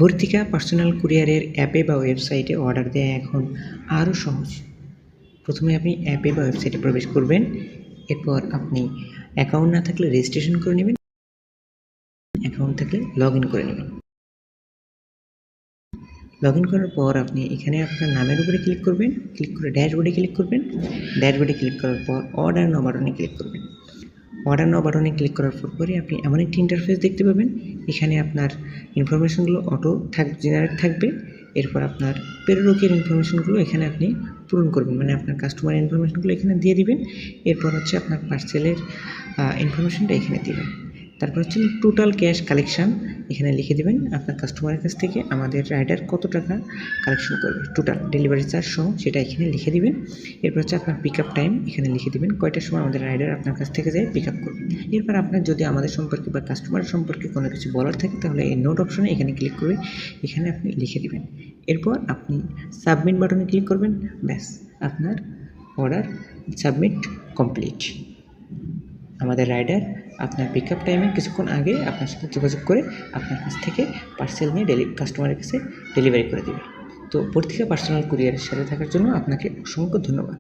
বর্তিকা personal কুরিয়ারের অ্যাপে বা ওয়েবসাইটে অর্ডার দেওয়া এখন আরও সহজ। প্রথমে আপনি অ্যাপে বা ওয়েবসাইটে প্রবেশ করবেন, এরপর আপনি অ্যাকাউন্ট না থাকলে রেজিস্ট্রেশন করে নেবেন, অ্যাকাউন্ট থাকলে লগ ইন করে নেবেন। লগ ইন করার পর আপনি এখানে আপনার নামের উপরে ক্লিক করবেন, ক্লিক করে ড্যাশবোর্ডে ক্লিক করবেন, ড্যাশবোর্ডে ক্লিক করার পর অর্ডার নাও বাটনে ক্লিক করবেন। অর্ডার নাও বাটনে ক্লিক করার পরে আপনি এমন একটি ইন্টারফেস দেখতে পাবেন। এখানে আপনার ইনফরমেশনগুলো জেনারেট থাকবে। এরপর আপনার প্রেরকের ইনফরমেশনগুলো এখানে আপনি পূরণ করবেন, মানে আপনার কাস্টমার ইনফরমেশনগুলো এখানে দিয়ে দিবেন। এরপর হচ্ছে আপনার পার্সেলের ইনফরমেশনটা এখানে দিবেন। তারপর হচ্ছে টোটাল ক্যাশ কালেকশান এখানে লিখে দেবেন। আপনার কাস্টমারের কাছ থেকে আমাদের রাইডার কত টাকা কালেকশন করবে, টোটাল ডেলিভারি চার্জ সহ সেটা এখানে লিখে দিবেন। এরপর হচ্ছে আপনার পিক আপ টাইম এখানে লিখে দেবেন, কয়টার সময় আমাদের রাইডার আপনার কাছ থেকে যায় পিক আপ করবে। এরপর আপনার যদি আমাদের সম্পর্কে বা কাস্টমার সম্পর্কে কোনো কিছু বলার থাকে তাহলে এই নোট অপশনে এখানে ক্লিক করে এখানে আপনি লিখে দেবেন। এরপর আপনি সাবমিট বাটনে ক্লিক করবেন, ব্যাস আপনার অর্ডার সাবমিট কমপ্লিট। আমাদের রাইডার আপনার পিক আপ টাইমের কিছুক্ষণ আগে আপনার সাথে যোগাযোগ করে আপনার কাছ থেকে পার্সেল নিয়ে কাস্টমারের কাছে ডেলিভারি করে দেবে। তো বর্তিকা পার্সোনাল কুরিয়ারের সাথে থাকার জন্য আপনাকে অসংখ্য ধন্যবাদ।